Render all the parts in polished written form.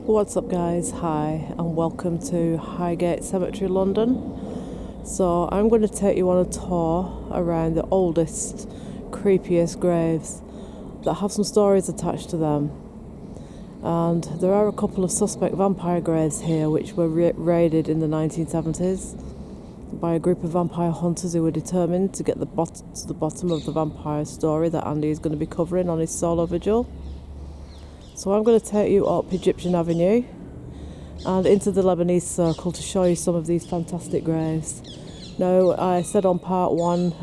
What's up guys, hi and welcome to Highgate Cemetery, London. So I'm going to take you on a tour around the oldest, creepiest graves that have some stories attached to them. And there are a couple of suspect vampire graves here which were raided in the 1970s by a group of vampire hunters who were determined to get to the bottom of the vampire story that Andy is going to be covering on his solo vigil. So I'm going to take you up Egyptian Avenue and into the Lebanese Circle to show you some of these fantastic graves. Now, I said on part one,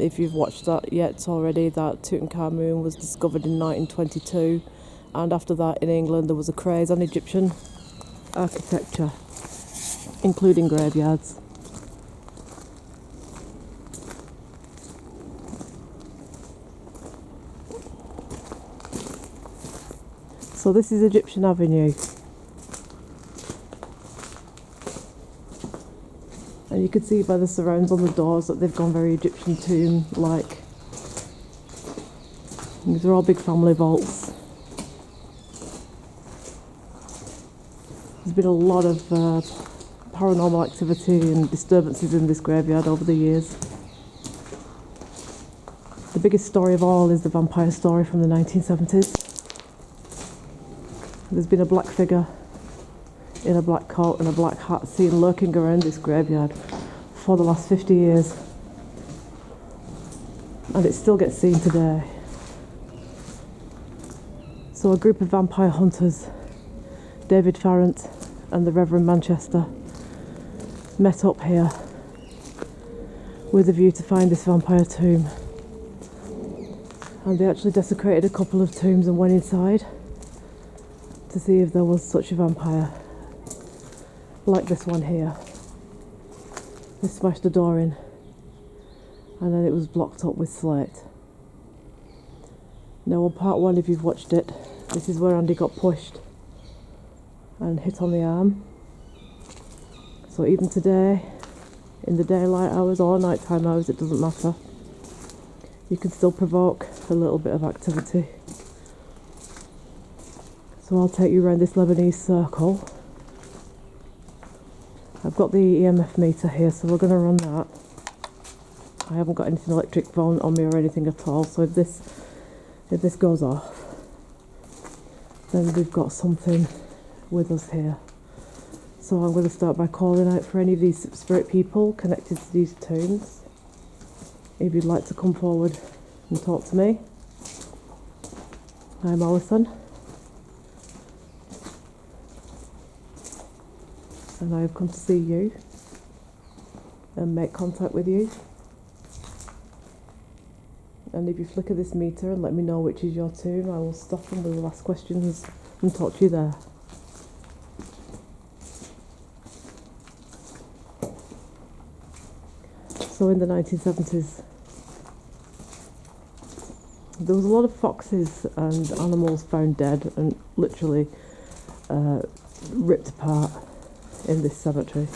if you've watched that yet already, that Tutankhamun was discovered in 1922, and after that in England there was a craze on Egyptian architecture, including graveyards. So this is Egyptian Avenue. And you can see by the surrounds on the doors that they've gone very Egyptian tomb-like. These are all big family vaults. There's been a lot of paranormal activity and disturbances in this graveyard over the years. The biggest story of all is the vampire story from the 1970s. There's been a black figure in a black coat and a black hat seen lurking around this graveyard for the last 50 years. And it still gets seen today. So a group of vampire hunters, David Farrant and the Reverend Manchester, met up here with a view to find this vampire tomb. And they actually desecrated a couple of tombs and went inside to see if there was such a vampire, like this one here. They smashed the door in and then it was blocked up with slate. Now on part one, if you've watched it, this is where Andy got pushed and hit on the arm. So even today, in the daylight hours or nighttime hours, it doesn't matter. You can still provoke a little bit of activity. So I'll take you around this Lebanese circle. I've got the EMF meter here, so we're going to run that. I haven't got anything electric on me or anything at all, so if this goes off, then we've got something with us here. So I'm going to start by calling out for any of these spirit people connected to these tombs. If you'd like to come forward and talk to me. I'm Alison. And I have come to see you and make contact with you. And if you flicker this meter and let me know which is your tomb, I will stop and we will ask questions and talk to you there. So in the 1970s, there was a lot of foxes and animals found dead and literally ripped apart in this cemetery,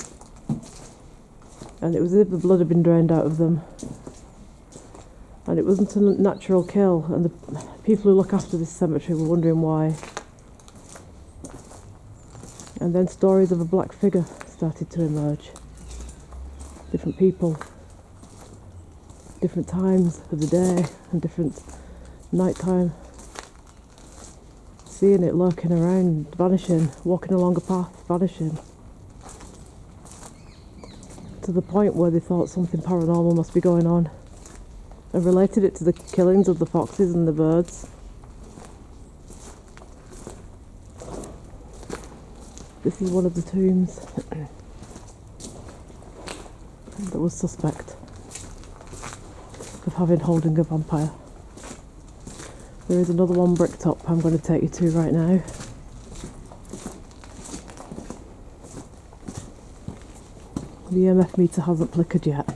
and it was as if the blood had been drained out of them, and it wasn't a natural kill, and the people who look after this cemetery were wondering why. And then stories of a black figure started to emerge. Different people, different times of the day and different nighttime, seeing it lurking around, vanishing, walking along a path, vanishing, to the point where they thought something paranormal must be going on and related it to the killings of the foxes and the birds. This is one of the tombs that was suspect of holding a vampire. There is another one bricked up I'm going to take you to right now. The EMF meter hasn't flickered yet.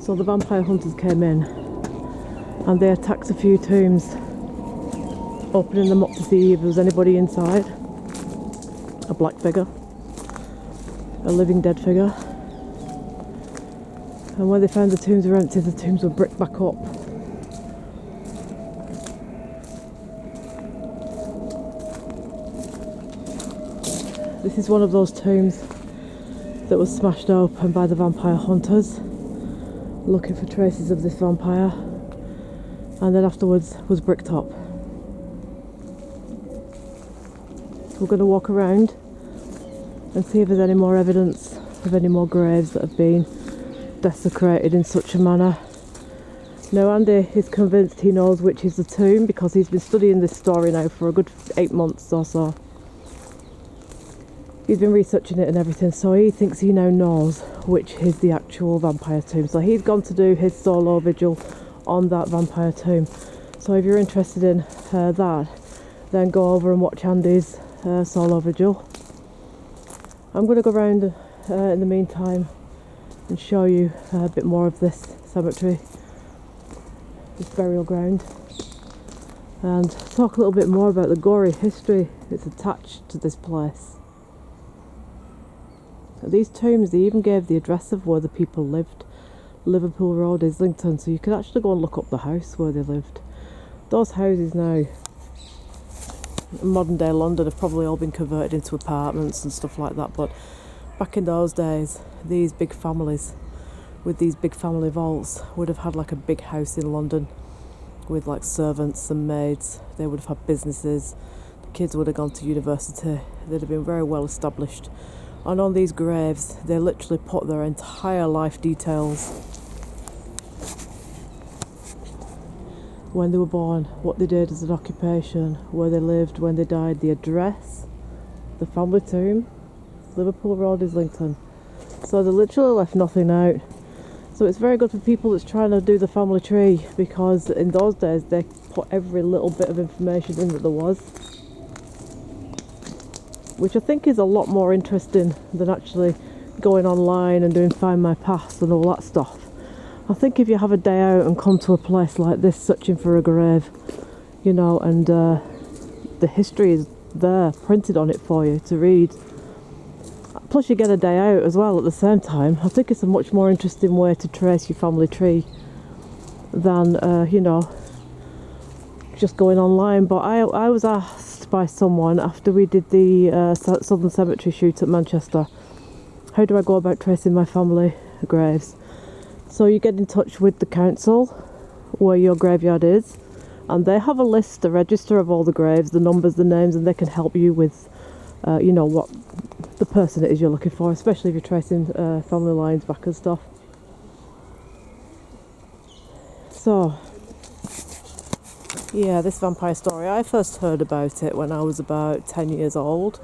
So the vampire hunters came in and they attacked a few tombs, opening them up to see if there was anybody inside. A black figure, a living dead figure. And when they found the tombs were empty, the tombs were bricked back up. This is one of those tombs that was smashed open by the vampire hunters, looking for traces of this vampire, and then afterwards was bricked up. We're going to walk around and see if there's any more evidence of any more graves that have been desecrated in such a manner. Now Andy is convinced he knows which is the tomb because he's been studying this story now for a good 8 months or so. He's been researching it and everything, so he thinks he now knows which is the actual vampire tomb. So he's gone to do his solo vigil on that vampire tomb. So if you're interested in that, then go over and watch Andy's solo vigil. I'm going to go around in the meantime and show you a bit more of this cemetery, this burial ground, and talk a little bit more about the gory history that's attached to this place. These tombs, they even gave the address of where the people lived, Liverpool Road, Islington, so you could actually go and look up the house where they lived. Those houses now, in modern day London, have probably all been converted into apartments and stuff like that, but back in those days, these big families with these big family vaults would have had like a big house in London with like servants and maids. They would have had businesses, the kids would have gone to university, they'd have been very well established. And on these graves, they literally put their entire life details. When they were born, what they did as an occupation, where they lived, when they died, the address, the family tomb, Liverpool Road, Islington. So they literally left nothing out. So it's very good for people that's trying to do the family tree, because in those days they put every little bit of information in that there was, which I think is a lot more interesting than actually going online and doing Find My Past and all that stuff. I think if you have a day out and come to a place like this searching for a grave, you know, and the history is there printed on it for you to read, plus you get a day out as well at the same time, I think it's a much more interesting way to trace your family tree than you know, just going online. But I was asked by someone after we did the Southern Cemetery shoot at Manchester, how do I go about tracing my family graves? So you get in touch with the council where your graveyard is, and they have a list, a register of all the graves, the numbers, the names, and they can help you with you know, what the person it is you're looking for, especially if you're tracing family lines back and stuff. So yeah, this vampire story, I first heard about it when I was about 10 years old.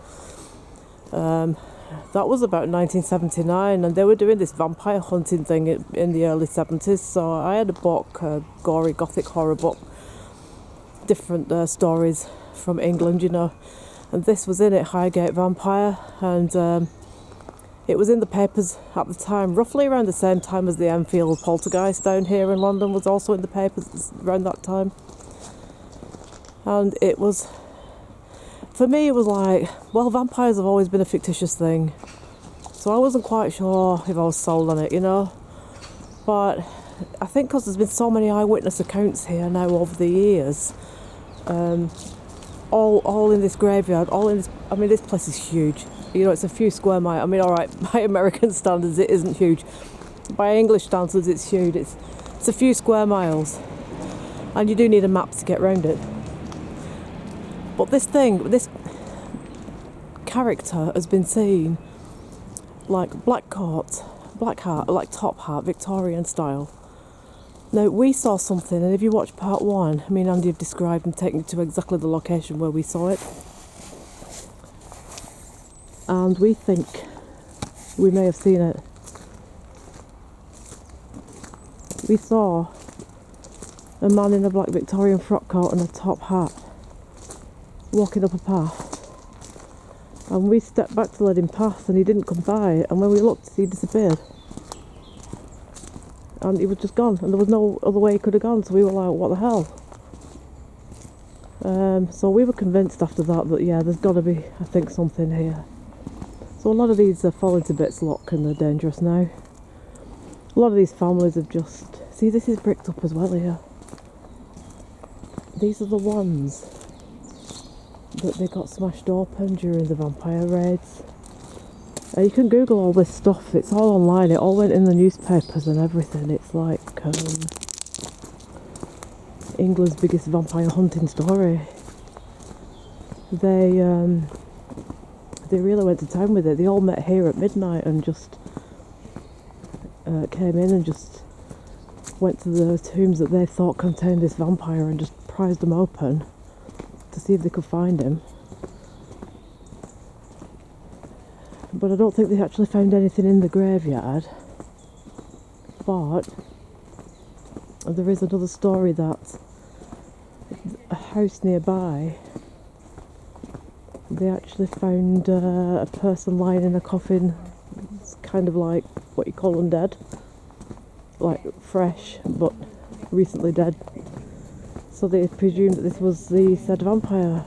That was about 1979, and they were doing this vampire hunting thing in the early 70s. So I had a book, a gory gothic horror book, different stories from England, you know, and this was in it, Highgate Vampire, and it was in the papers at the time, roughly around the same time as the Enfield poltergeist down here in London was also in the papers around that time. And it was, for me, it was like, well, vampires have always been a fictitious thing, so I wasn't quite sure if I was sold on it, you know. But I think because there's been so many eyewitness accounts here now over the years, all in this graveyard, all in this, I mean, this place is huge. You know, it's a few square miles. I mean, all right, by American standards, it isn't huge. By English standards, it's huge. It's a few square miles, and you do need a map to get around it. But this character has been seen, like black coat, black hat, like top hat, Victorian style. Now, we saw something, and if you watch part one, me and Andy have described and taken you to exactly the location where we saw it. And we think we may have seen it. We saw a man in a black Victorian frock coat and a top hat walking up a path, and we stepped back to let him pass, and he didn't come by, and when we looked, he disappeared, and he was just gone, and there was no other way he could have gone. So we were like, what the hell? So we were convinced after that yeah, there's got to be, I think, something here. So a lot of these are falling to bits, look, and they're dangerous now. A lot of these families have just... See, this is bricked up as well here. These are the ones that they got smashed open during the vampire raids. You can Google all this stuff, it's all online, it all went in the newspapers and everything. It's like England's biggest vampire hunting story. They really went to town with it. They all met here at midnight and just came in and just went to the tombs that they thought contained this vampire and just prized them open to see if they could find him. But I don't think they actually found anything in the graveyard. But there is another story that a house nearby, they actually found a person lying in a coffin. It's kind of like what you call undead, like fresh but recently dead. So they presumed that this was the said vampire.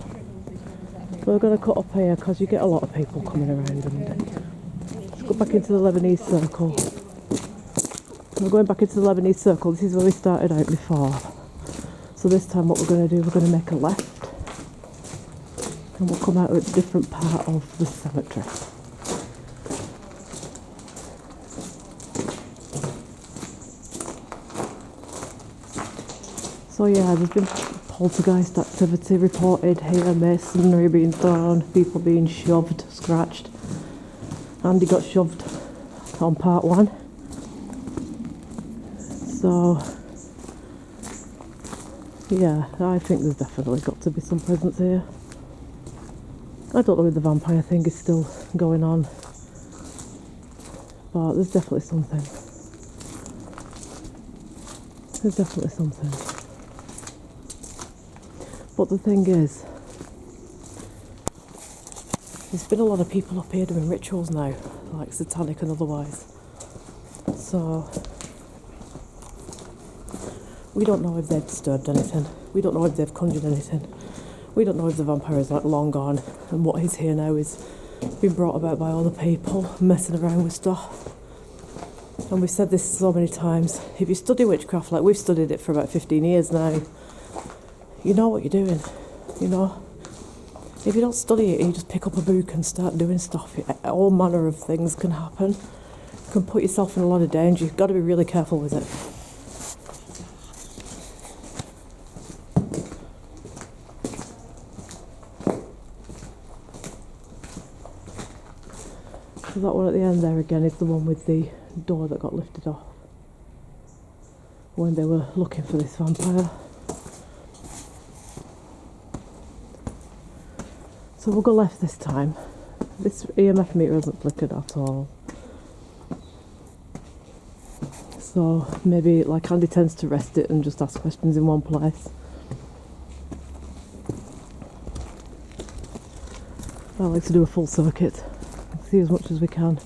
We're going to cut up here because you get a lot of people coming around. And let's go back into the Lebanese circle. We're going back into the Lebanese circle. This is where we started out before. So this time what we're going to do, we're going to make a left. And we'll come out at a different part of the cemetery. So yeah, there's been poltergeist activity reported here, masonry being thrown, people being shoved, scratched. Andy got shoved on part 1. So yeah, I think there's definitely got to be some presence here. I don't know if the vampire thing is still going on, but there's definitely something. There's definitely something. But the thing is, there's been a lot of people up here doing rituals now, like satanic and otherwise. So we don't know if they've disturbed anything. We don't know if they've conjured anything. We don't know if the vampire is like long gone and what is here now is being brought about by other people messing around with stuff. And we've said this so many times. If you study witchcraft, like we've studied it for about 15 years now, you know what you're doing, you know. If you don't study it and you just pick up a book and start doing stuff, all manner of things can happen. You can put yourself in a lot of danger. You've got to be really careful with it. So that one at the end there again is the one with the door that got lifted off when they were looking for this vampire. So we'll go left this time. This EMF meter hasn't flickered at all. So maybe like Andy tends to rest it and just ask questions in one place. I like to do a full circuit. See as much as we can.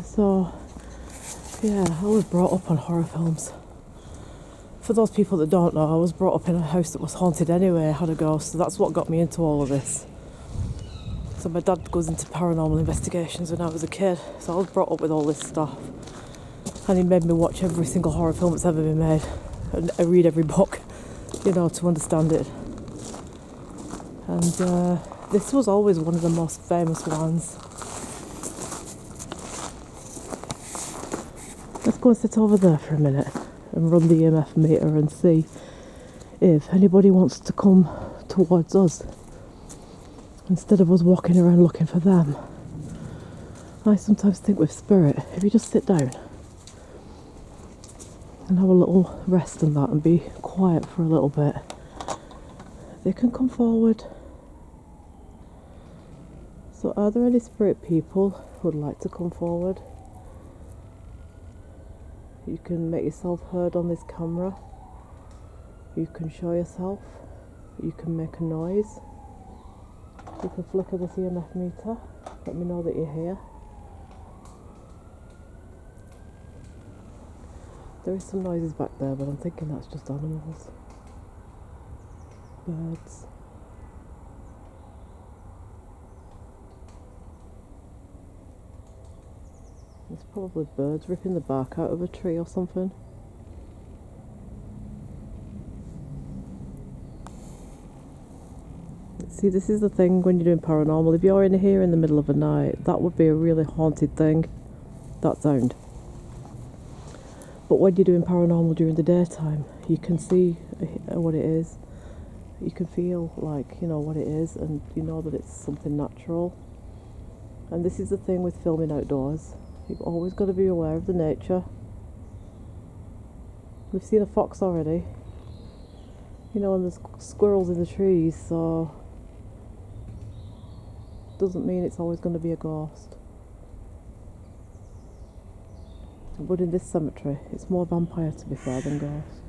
So yeah, I was brought up on horror films. For those people that don't know, I was brought up in a house that was haunted anyway, had a ghost, so that's what got me into all of this. So my dad goes into paranormal investigations when I was a kid, so I was brought up with all this stuff. And he made me watch every single horror film that's ever been made and I read every book, you know, to understand it. And this was always one of the most famous ones. Let's go and sit over there for a minute and run the EMF meter and see if anybody wants to come towards us instead of us walking around looking for them. I sometimes think with spirit, if you just sit down and have a little rest and that and be quiet for a little bit, they can come forward. So are there any spirit people who would like to come forward? You can make yourself heard on this camera. You can show yourself. You can make a noise. You can flicker this EMF meter. Let me know that you're here. There is some noises back there, but I'm thinking that's just animals. birds. There's probably birds ripping the bark out of a tree or something. See, this is the thing when you're doing paranormal. If you're in here in the middle of the night, that would be a really haunted thing, that sound. But when you're doing paranormal during the daytime, you can see what it is. You can feel like, you know, what it is, and you know that it's something natural. And this is the thing with filming outdoors. You've always got to be aware of the nature. We've seen a fox already. You know, and there's squirrels in the trees, so doesn't mean it's always going to be a ghost. But in this cemetery, it's more vampire, to be fair, than ghost.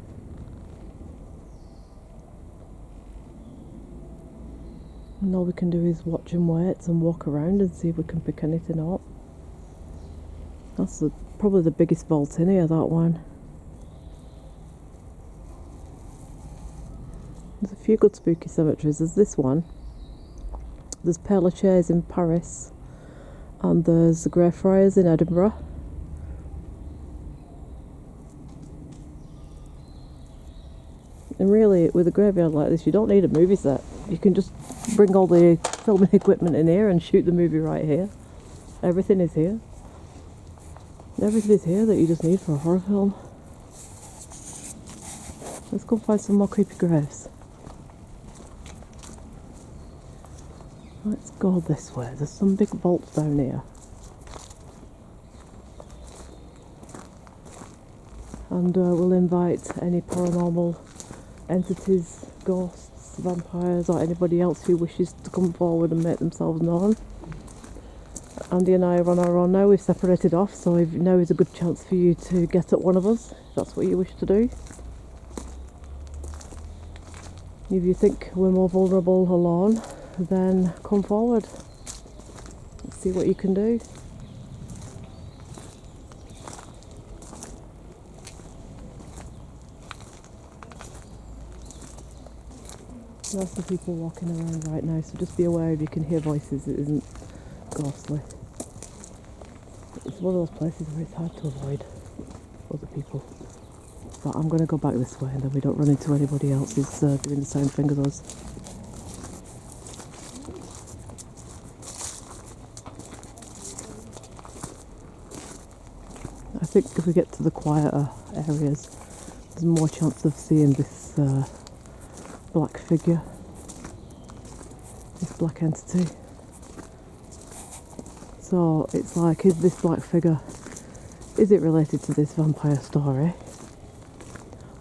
And all we can do is watch and wait and walk around and see if we can pick anything up. That's probably the biggest vault in here, that one. There's a few good spooky cemeteries. There's this one. There's Père Lachaise in Paris. And there's the Greyfriars in Edinburgh. And really, with a graveyard like this, you don't need a movie set. You can just bring all the filming equipment in here and shoot the movie right here. Everything is here. Everything is here that you just need for a horror film. Let's go find some more creepy graves. Let's go this way. There's some big vaults down here. And we'll invite any paranormal entities, ghosts, vampires, or anybody else who wishes to come forward and make themselves known. Andy and I are on our own now. We've separated off, so now is a good chance for you to get at one of us, if that's what you wish to do. If you think we're more vulnerable alone, then come forward. Let's see what you can do. Lots of people walking around right now, so just be aware if you can hear voices, it isn't ghostly. It's one of those places where it's hard to avoid other people. But I'm going to go back this way and then we don't run into anybody else who's doing the same thing as us. I think if we get to the quieter areas, there's more chance of seeing this black figure, this black entity. So it's like, is this black figure, is it related to this vampire story?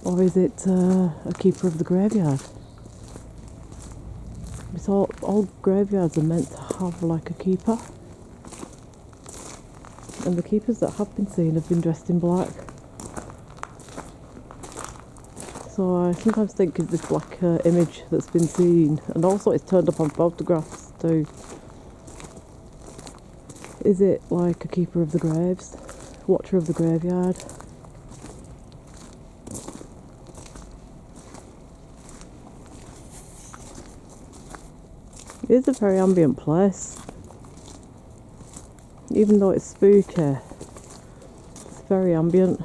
Or is it a keeper of the graveyard? It's all graveyards are meant to have like a keeper. And the keepers that have been seen have been dressed in black. So I sometimes think it's this black image that's been seen, and also it's turned up on photographs too. Is it like a keeper of the graves? Watcher of the graveyard? It is a very ambient place. Even though it's spooky, it's very ambient.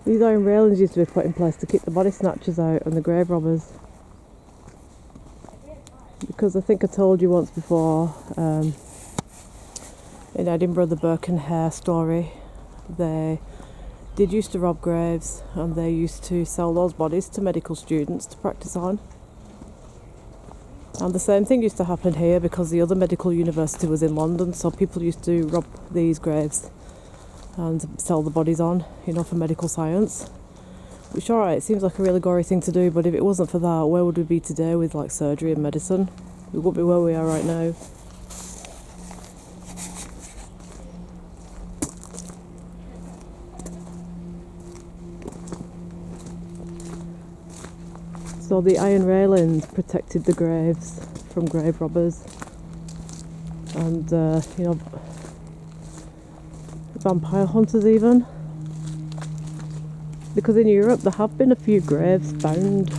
These iron railings used to be put in place to keep the body snatchers out and the grave robbers. Because I think I told you once before, in Edinburgh, the Burke and Hare story, they did used to rob graves and they used to sell those bodies to medical students to practice on. And the same thing used to happen here because the other medical university was in London, so people used to rob these graves and sell the bodies on, you know, for medical science. Which, alright, it seems like a really gory thing to do, but if it wasn't for that, where would we be today with like surgery and medicine? We wouldn't be where we are right now. So the iron railings protected the graves from grave robbers and, vampire hunters even. Because in Europe there have been a few graves found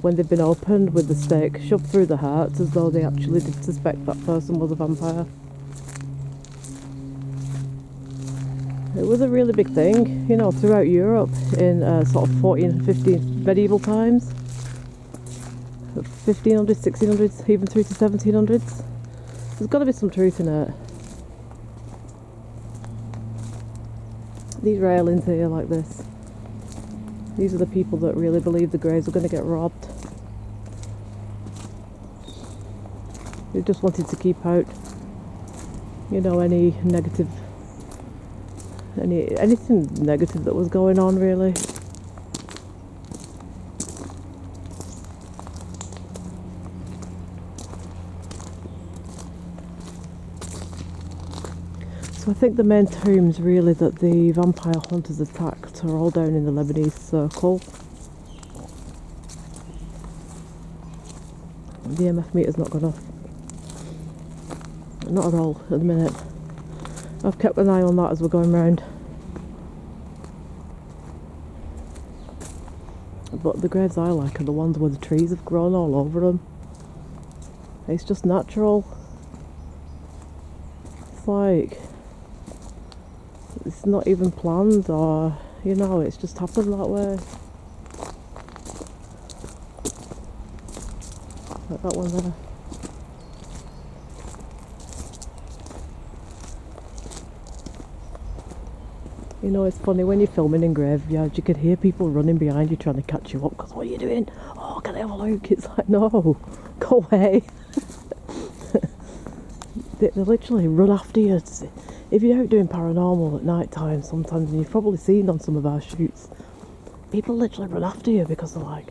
when they've been opened with the stake shoved through the heart as though they actually did suspect that person was a vampire. It was a really big thing, throughout Europe in sort of 14 and 15 medieval times. 1500s, 1600s, even through to 1700s. There's got to be some truth in it. These railings here like this. These are the people that really believe the graves are going to get robbed. They just wanted to keep out, any negative, anything negative that was going on really. So I think the main tombs really that the vampire hunters attacked are all down in the Lebanese circle. The EMF meter's not gone off. Not at all at the minute. I've kept an eye on that as we're going round. But the graves I like are the ones where the trees have grown all over them. It's just natural. It's like, it's not even planned or, it's just happened that way. Like that one there. It's funny when you're filming in graveyards, you can hear people running behind you trying to catch you up because what are you doing? Oh, can I have a look? It's like, no, go away. They literally run after you. If you're out doing paranormal at night time sometimes, and you've probably seen on some of our shoots, people literally run after you because they're like,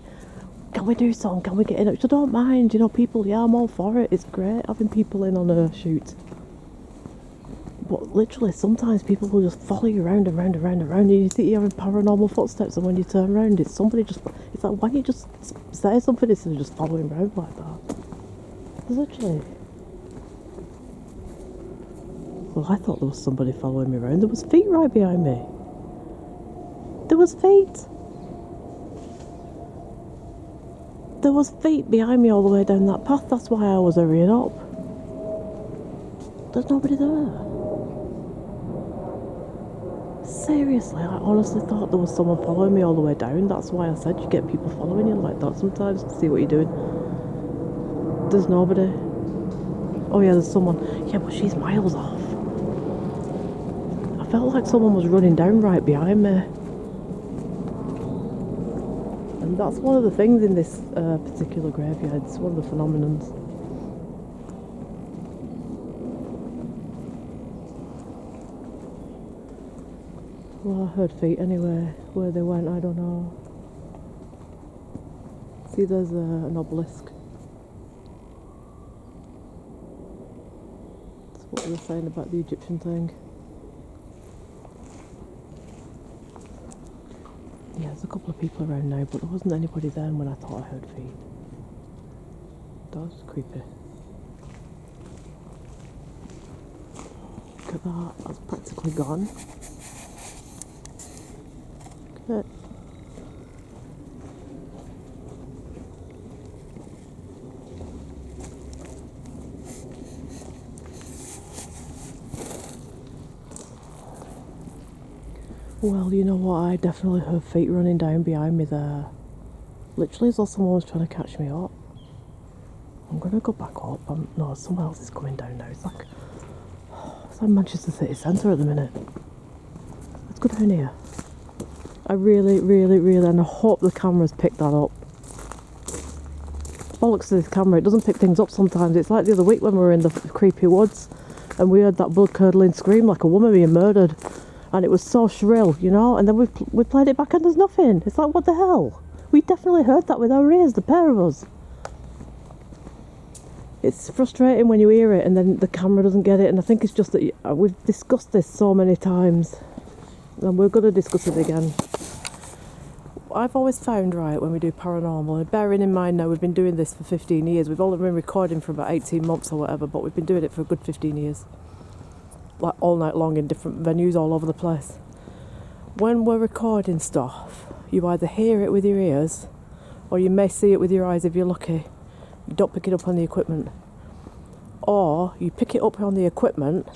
can we do something? Can we get in? Which I don't mind, people, yeah, I'm all for it. It's great having people in on a shoot. But literally, sometimes people will just follow you around and round and round and round, and you think you're having paranormal footsteps, and when you turn around, it's somebody just. It's like, why don't you just say something instead of just following around like that? It's literally. Well, I thought there was somebody following me around. There was feet right behind me. There was feet. There was feet behind me all the way down that path. That's why I was hurrying up. There's nobody there. Seriously, I honestly thought there was someone following me all the way down. That's why I said you get people following you like that sometimes to see what you're doing. There's nobody. Oh yeah, there's someone. Yeah, but she's miles off. I felt like someone was running down right behind me. And that's one of the things in this particular graveyard. It's one of the phenomenons. Well, I heard feet anyway. Where they went, I don't know. See, there's an obelisk. That's what we were saying about the Egyptian thing. Yeah, there's a couple of people around now, but there wasn't anybody then when I thought I heard feet. That was creepy. Look at that, that's practically gone. Look at it. Well, you know what, I definitely heard feet running down behind me there. Literally as though someone was trying to catch me up. I'm gonna go back up. No, someone else is coming down now. It's like Manchester City Centre at the minute. Let's go down here. I really, and I hope the camera's picked that up. Bollocks to this camera, it doesn't pick things up sometimes. It's like the other week when we were in the creepy woods and we heard that blood-curdling scream like a woman being murdered. and it was so shrill, you know. And then we played it back and there's nothing. It's like, what the hell? We definitely heard that with our ears, the pair of us. It's frustrating when you hear it and then the camera doesn't get it, and I think it's just that we've discussed this so many times and we're going to discuss it again. I've always found, right, when we do paranormal, and bearing in mind now we've been doing this for 15 years, we've only been recording for about 18 months or whatever, but we've been doing it for a good 15 years. Like all night long in different venues all over the place. When we're recording stuff, you either hear it with your ears or you may see it with your eyes if you're lucky. You don't pick it up on the equipment. Or you pick it up on the equipment,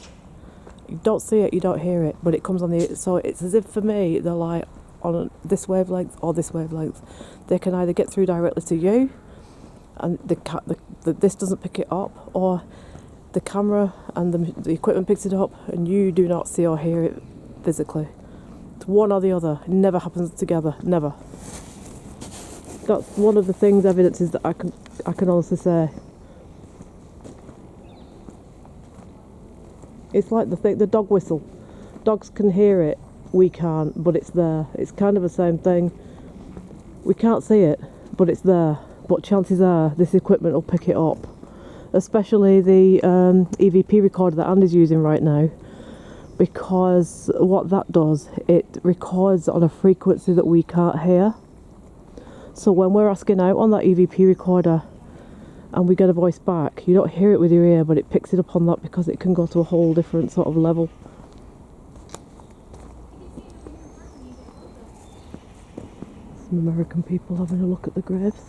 you don't see it, you don't hear it, but it comes on the... So it's as if for me, they're like on this wavelength or this wavelength. They can either get through directly to you and this doesn't pick it up, or the camera and the equipment picks it up and you do not see or hear it physically. It's one or the other. It never happens together. Never. That's one of the things, evidences that I can honestly say. It's like the dog whistle. Dogs can hear it, we can't, but it's there. It's kind of the same thing. We can't see it, but it's there. But chances are this equipment will pick it up. Especially the EVP recorder that Andy's using right now, because what that does, it records on a frequency that we can't hear. So when we're asking out on that EVP recorder and we get a voice back, you don't hear it with your ear, but it picks it up on that because it can go to a whole different sort of level. Some American people having a look at the graves.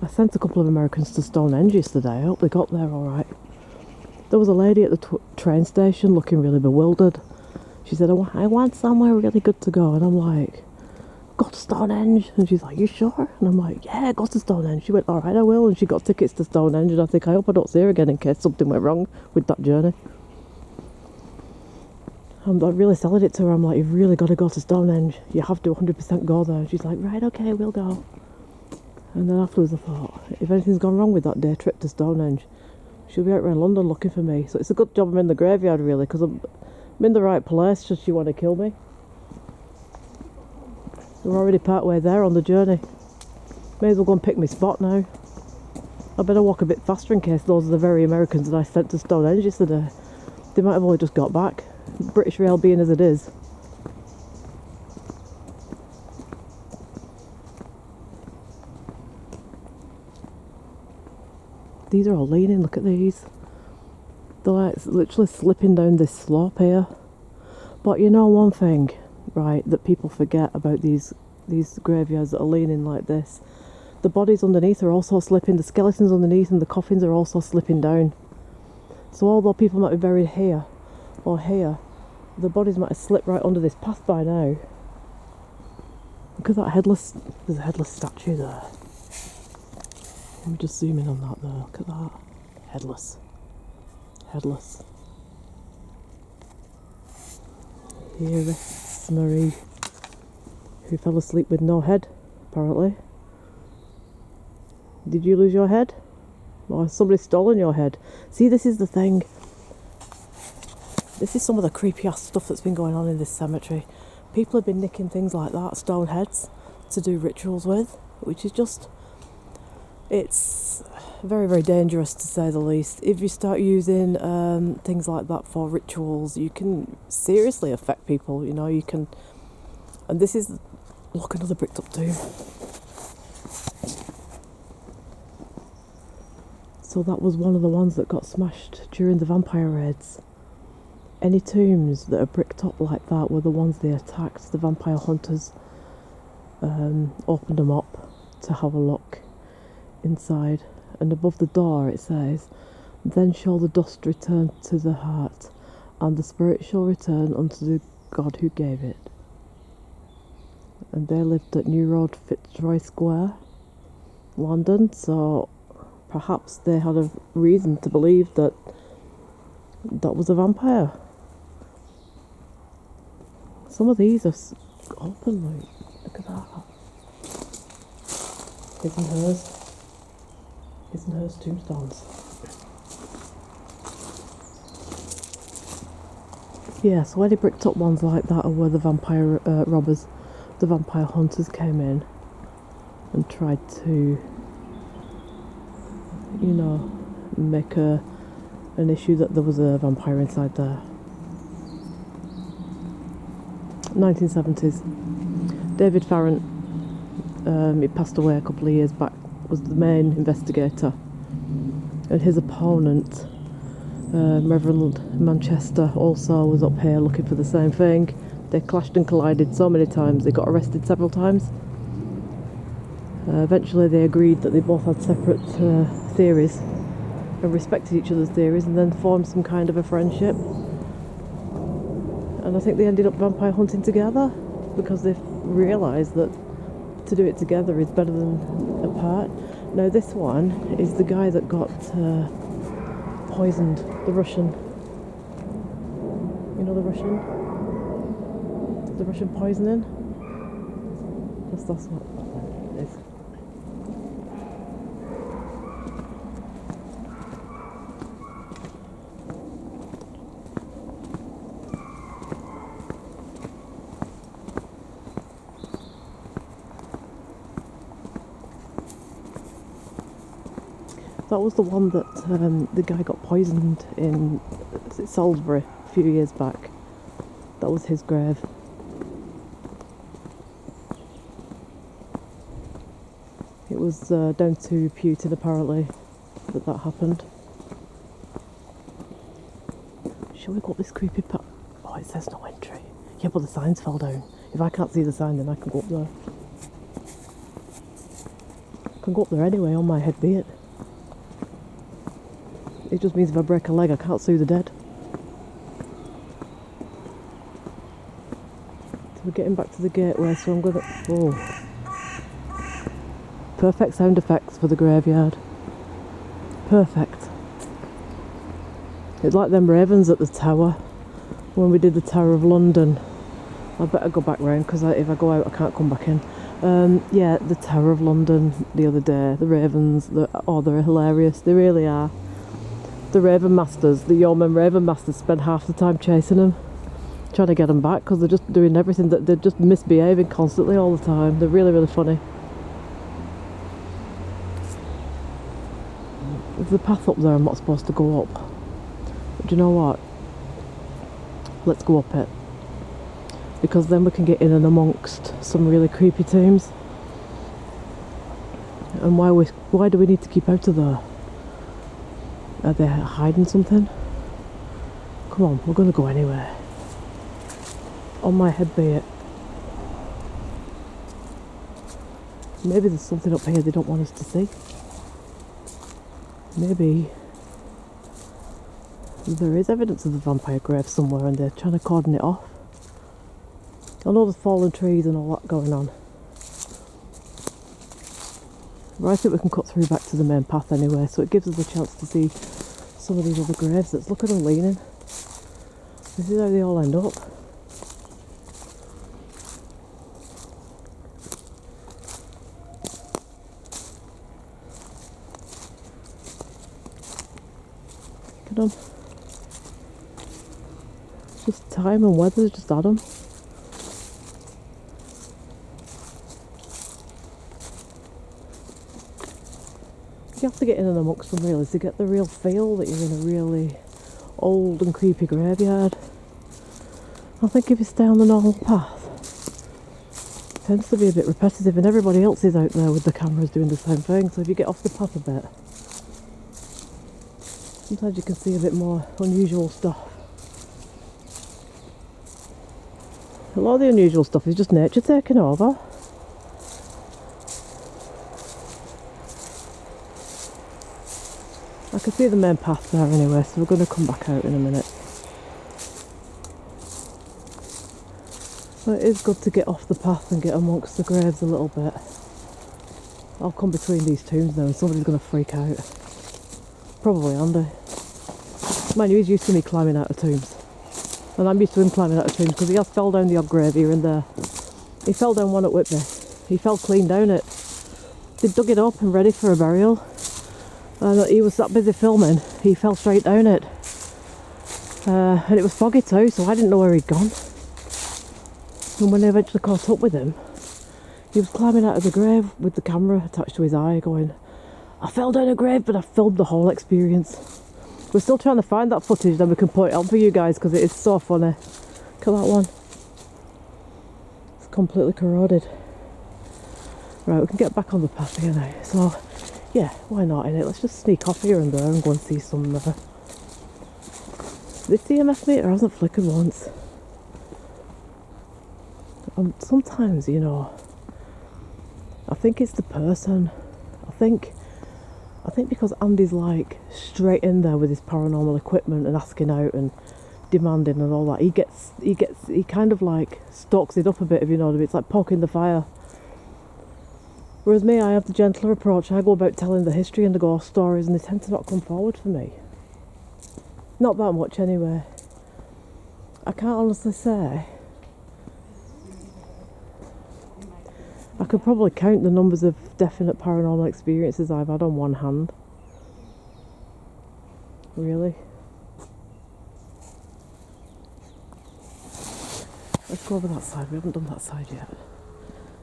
I sent a couple of Americans to Stonehenge yesterday. I hope they got there all right. There was a lady at the train station looking really bewildered. She said, I want somewhere really good to go. And I'm like, go to Stonehenge. And she's like, you sure? And I'm like, yeah, go to Stonehenge. She went, all right, I will. And she got tickets to Stonehenge. And I hope I don't see her again in case something went wrong with that journey. I'm like really selling it to her. I'm like, you've really got to go to Stonehenge. You have to 100% go there. And she's like, right, okay, we'll go. And then afterwards I thought, if anything's gone wrong with that day trip to Stonehenge, she'll be out around London looking for me. So it's a good job I'm in the graveyard really, because I'm in the right place should she want to kill me. We're already part way there on the journey. May as well go and pick my spot now. I better walk a bit faster in case those are the very Americans that I sent to Stonehenge yesterday. They might have only just got back. British Rail being as it is. These are all leaning, look at these. They're like literally slipping down this slope here. But you know one thing, right, that people forget about these graveyards that are leaning like this. The bodies underneath are also slipping, the skeletons underneath and the coffins are also slipping down. So although people might be buried here or here, the bodies might have slipped right under this path by now. Look at that headless, there's a headless statue there. Let me just zoom in on that there, look at that. Headless. Headless. Here rests Marie, who fell asleep with no head, apparently. Did you lose your head? Or has somebody stolen your head? See, this is the thing. This is some of the creepy ass stuff that's been going on in this cemetery. People have been nicking things like that, stone heads, to do rituals with, which is just... It's very, very dangerous to say the least. If you start using things like that for rituals, you can seriously affect people, you know, you can... And this is... Look, another bricked up tomb. So that was one of the ones that got smashed during the vampire raids. Any tombs that are bricked up like that were the ones they attacked. The vampire hunters opened them up to have a look inside, and above the door it says, then shall the dust return to the heart, and the spirit shall return unto the God who gave it. And they lived at New Road, Fitzroy Square, London, so perhaps they had a reason to believe that that was a vampire. Some of these are open, like, look at that. His and hers. His and hers tombstones. Yeah, so any bricked up ones like that are where the vampire robbers, the vampire hunters came in and tried to, you know, make an issue that there was a vampire inside there. 1970s. David Farrant, he passed away a couple of years back, was the main investigator, and his opponent, Reverend Manchester, also was up here looking for the same thing. They clashed and collided so many times, they got arrested several times. Eventually they agreed that they both had separate theories and respected each other's theories, and then formed some kind of a friendship. And I think they ended up vampire hunting together because they realised that to do it together is better than apart. Now this one is the guy that got poisoned, the Russian. You know the Russian poisoning? That's what it is. That was the one that the guy got poisoned in Salisbury a few years back. That was his grave. It was down to Putin apparently that happened. Shall we go up this creepy path? Oh, it says no entry. Yeah, but the signs fell down. If I can't see the sign, then I can go up there. I can go up there anyway on my head, be it. It just means if I break a leg, I can't sue the dead. So we're getting back to the gateway, so I'm gonna... Oh. Perfect sound effects for the graveyard. Perfect. It's like them ravens at the tower when we did the Tower of London. I better go back round because if I go out I can't come back in. Yeah, the Tower of London the other day. The ravens, they're hilarious. They really are. The Raven Masters, the Yeoman Raven Masters, spend half the time chasing them, trying to get them back because they're just doing everything. They're just misbehaving constantly all the time. They're really, really funny. There's a path up there I'm not supposed to go up. But do you know what? Let's go up it. Because then we can get in and amongst some really creepy tombs. And why do we need to keep out of there? Are they hiding something? Come on, we're gonna go anywhere. On my head be it. Maybe there's something up here they don't want us to see. Maybe there is evidence of the vampire grave somewhere and they're trying to cordon it off. I know there's fallen trees and all that going on. But I think we can cut through back to the main path anyway, so it gives us a chance to see some of these other graves. Look at them leaning. This is how they all end up. Look at them. Just time and weather just add them. You have to get in and amongst them really to get the real feel that you're in a really old and creepy graveyard. I think if you stay on the normal path, it tends to be a bit repetitive and everybody else is out there with the cameras doing the same thing, so if you get off the path a bit, sometimes you can see a bit more unusual stuff. A lot of the unusual stuff is just nature taking over. I can see the main path there anyway, so we're going to come back out in a minute. So it is good to get off the path and get amongst the graves a little bit. I'll come between these tombs now and somebody's going to freak out. Probably Andy. Mind you, he's used to me climbing out of tombs. And I'm used to him climbing out of tombs because he has fell down the odd grave here and there. He fell down one at Whitby. He fell clean down it. They dug it up and ready for a burial. And he was that busy filming, he fell straight down it. And it was foggy too, so I didn't know where he'd gone. And when I eventually caught up with him, he was climbing out of the grave with the camera attached to his eye going, I fell down a grave, but I filmed the whole experience. We're still trying to find that footage, then we can put it on for you guys because it is so funny. Look at that one. It's completely corroded. Right, we can get back on the path here now. So, yeah, why not in it? Let's just sneak off here and there and go and see some... This EMF meter hasn't flickered once. Sometimes, you know, I think it's the person. I think because Andy's like straight in there with his paranormal equipment and asking out and demanding and all that, he kind of like stokes it up a bit, if you know what I mean. It's like poking the fire. Whereas me, I have the gentler approach. I go about telling the history and the ghost stories, and they tend to not come forward for me. Not that much anyway. I can't honestly say. I could probably count the numbers of definite paranormal experiences I've had on one hand. Really? Let's go over that side. We haven't done that side yet.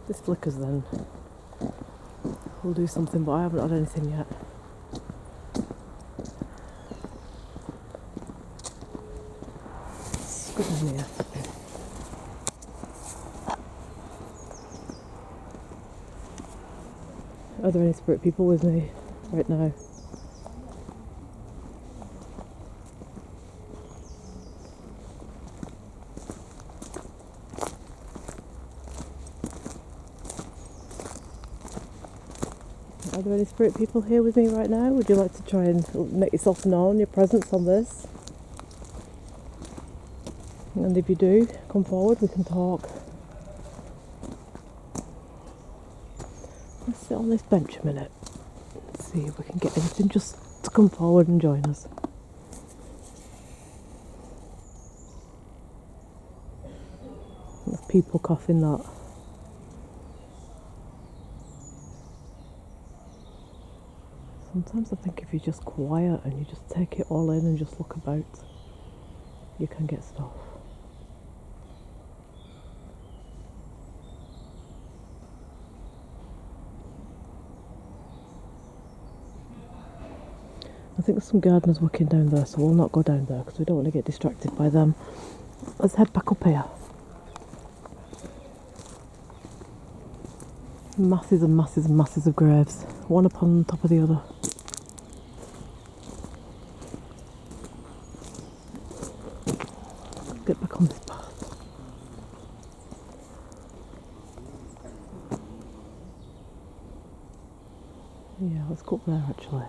This flickers then. We'll do something, but I haven't had anything yet. It's good in here. Are there any spirit people with me right now? Are there any spirit people here with me right now? Would you like to try and make yourself known, your presence on this? And if you do, come forward, we can talk. Let's sit on this bench a minute. Let's see if we can get anything just to come forward and join us. There's people coughing that. Sometimes I think if you're just quiet and you just take it all in and just look about, you can get stuff. I think there's some gardeners working down there, so we'll not go down there because we don't want to get distracted by them. Let's head back up here. Masses and masses and masses of graves, one upon top of the other. Get back on this path. Yeah, let's go up there actually.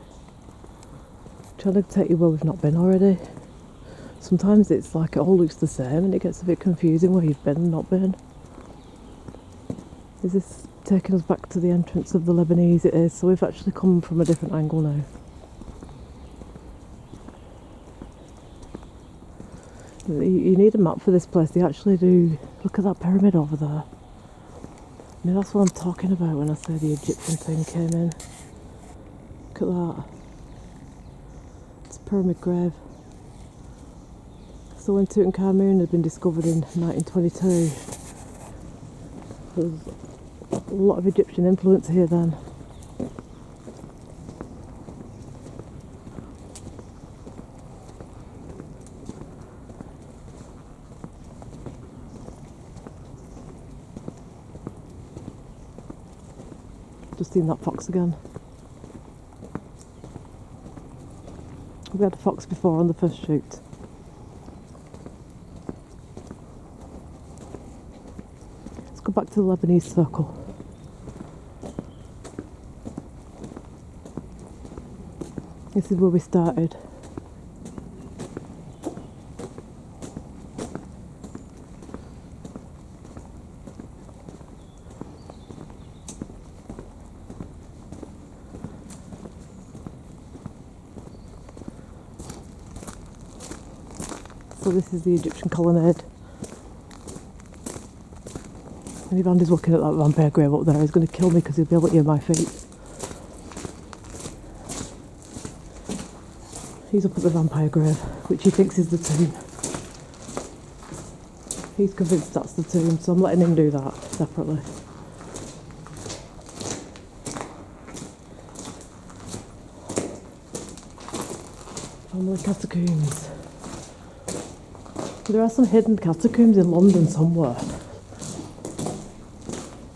Trying to take you where we've not been already. Sometimes it's like it all looks the same and it gets a bit confusing where you've been and not been. Is this taking us back to the entrance of the Lebanese? It is, so we've actually come from a different angle now. You need a map for this place. They actually do. Look at that pyramid over there. I mean, that's what I'm talking about when I say the Egyptian thing came in. Look at that. It's a pyramid grave. So when Tutankhamun had been discovered in 1922, there's a lot of Egyptian influence here then. Just seen that fox again. We had a fox before on the first shoot. Let's go back to the Lebanese circle. This is where we started. So this is the Egyptian colonnade. And if Andy's looking at that vampire grave up there, he's going to kill me because he'll be able to hear my feet. He's up at the vampire grave, which he thinks is the tomb. He's convinced that's the tomb, so I'm letting him do that separately. Family catacombs. There are some hidden catacombs in London somewhere.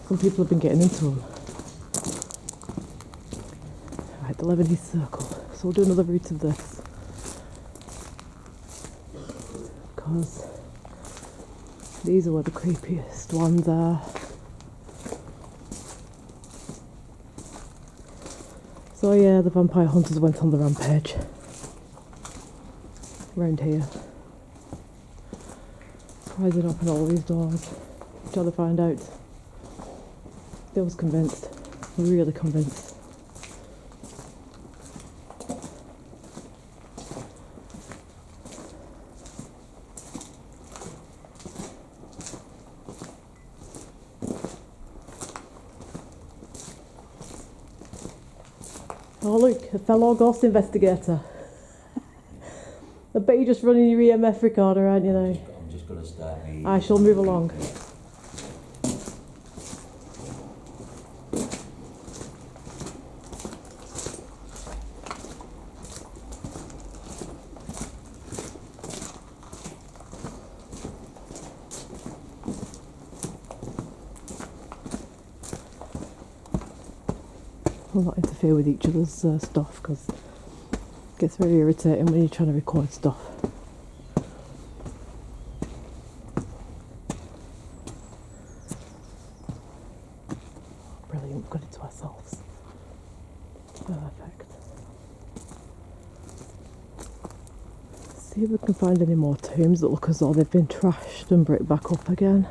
Some people have been getting into them. Right, the Lebanese Circle. So we'll do another route of this. Because these are where the creepiest ones are. So yeah, the vampire hunters went on the rampage. Around here. Rising up in all these doors. Until they find out. They was convinced. Really convinced. Oh look, a fellow ghost investigator. I bet you're just running your EMF recorder, aren't you now? I'm just going to start me. I shall move along. We'll not interfere with each other's stuff because it gets very irritating when you're trying to record stuff. Brilliant, we've got it to ourselves. Perfect. See if we can find any more tombs that look as though they've been trashed and bricked back up again.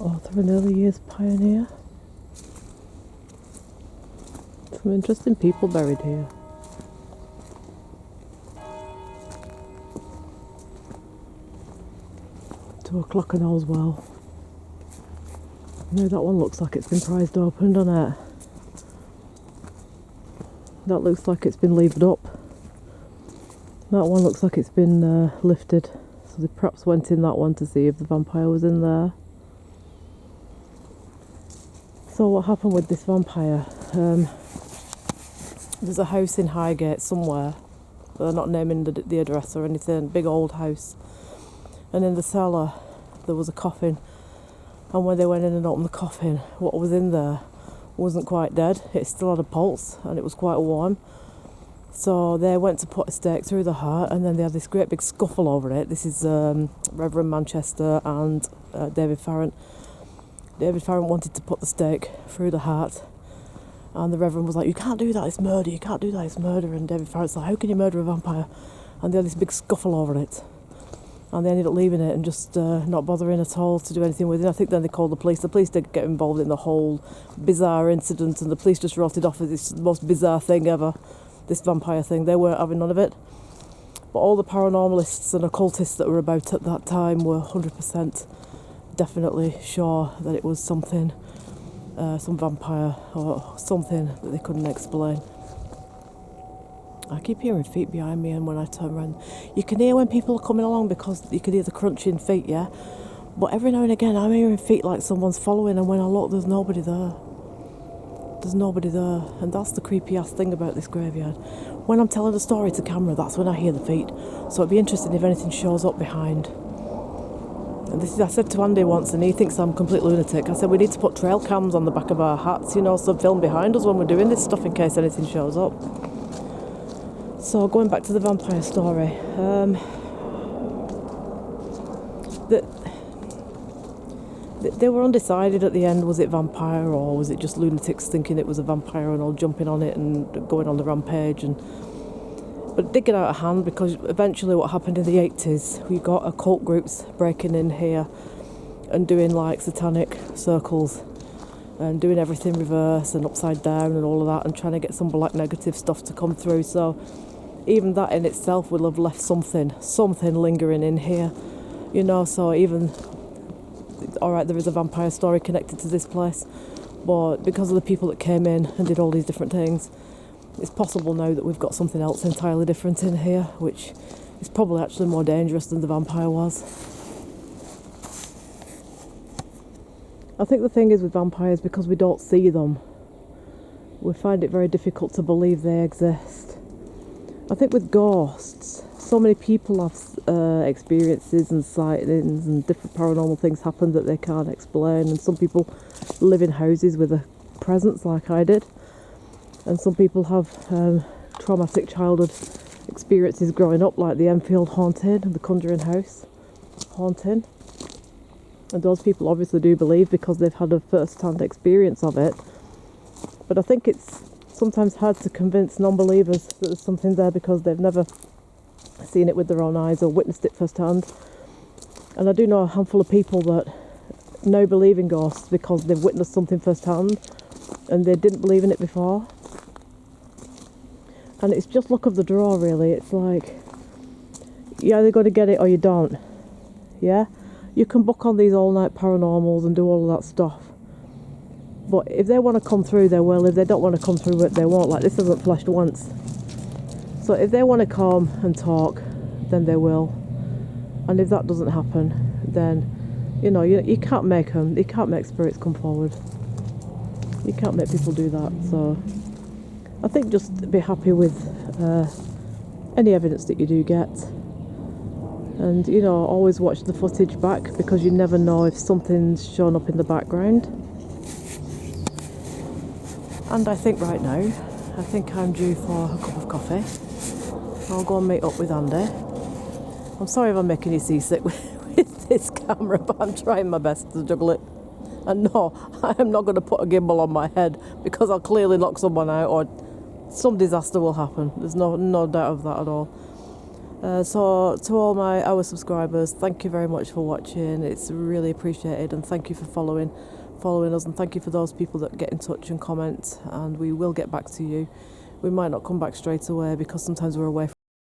Author of an early years pioneer. Some interesting people buried here. To a clock and all's well. No, that one looks like it's been prized open, doesn't it? That looks like it's been levered up. That one looks like it's been lifted. So they perhaps went in that one to see if the vampire was in there. So what happened with this vampire? There's a house in Highgate somewhere. They're not naming the address or anything. Big old house. And in the cellar there was a coffin. And when they went in and opened the coffin, what was in there wasn't quite dead. It still had a pulse and it was quite warm. So they went to put a stake through the heart, and then they had this great big scuffle over it. This is Reverend Manchester and David Farrant. David Farrant wanted to put the stake through the heart, and the Reverend was like, "You can't do that, it's murder, you can't do that, it's murder." And David Farrant's like, "How can you murder a vampire?" And they had this big scuffle over it. And they ended up leaving it and just not bothering at all to do anything with it. I think then they called the police. The police did get involved in the whole bizarre incident, and the police just wrote it off as this most bizarre thing ever, this vampire thing. They weren't having none of it. But all the paranormalists and occultists that were about at that time were 100% definitely sure that it was something, some vampire or something that they couldn't explain. I keep hearing feet behind me, and when I turn around, you can hear when people are coming along because you can hear the crunching feet, yeah? But every now and again, I'm hearing feet like someone's following, and when I look, there's nobody there. There's nobody there, and that's the creepy-ass thing about this graveyard. When I'm telling a story to camera, that's when I hear the feet. So it'd be interesting if anything shows up behind. And this is, I said to Andy once, and he thinks I'm a complete lunatic. I said, we need to put trail cams on the back of our hats, you know, so film behind us when we're doing this stuff in case anything shows up. So going back to the vampire story, They were undecided at the end. Was it vampire or was it just lunatics thinking it was a vampire and all jumping on it and going on the rampage? But it did get out of hand because eventually what happened in the 80s, we got occult groups breaking in here and doing like satanic circles and doing everything reverse and upside down and all of that and trying to get some black negative stuff to come through. So even that in itself will have left something lingering in here, you know. So even, all right, there is a vampire story connected to this place, but because of the people that came in and did all these different things, it's possible now that we've got something else entirely different in here, which is probably actually more dangerous than the vampire was. I think the thing is with vampires, because we don't see them, we find it very difficult to believe they exist. I think with ghosts, so many people have experiences and sightings and different paranormal things happen that they can't explain, and some people live in houses with a presence like I did, and some people have traumatic childhood experiences growing up, like the Enfield haunting and the Conjuring House haunting. And those people obviously do believe because they've had a first-hand experience of it. But I think it's sometimes hard to convince non-believers that there's something there because they've never seen it with their own eyes or witnessed it firsthand. And I do know a handful of people that now believe in ghosts because they've witnessed something firsthand and they didn't believe in it before. And it's just luck of the draw, really. It's like, you either got to get it or you don't. Yeah? You can book on these all-night paranormals and do all of that stuff. But if they want to come through, they will. If they don't want to come through, they won't. Like, this hasn't flashed once. So if they want to come and talk, then they will. And if that doesn't happen, then, you know, you can't make them. You can't make spirits come forward. You can't make people do that. So I think just be happy with any evidence that you do get. And, you know, always watch the footage back because you never know if something's shown up in the background. And I think right now, I think I'm due for a cup of coffee. I'll go and meet up with Andy. I'm sorry if I'm making you seasick with this camera, but I'm trying my best to juggle it. And no, I am not going to put a gimbal on my head because I'll clearly knock someone out or some disaster will happen. There's no doubt of that at all. So to all our subscribers, thank you very much for watching. It's really appreciated, and thank you for following us, and thank you for those people that get in touch and comment, and we will get back to you. We might not come back straight away because sometimes we're away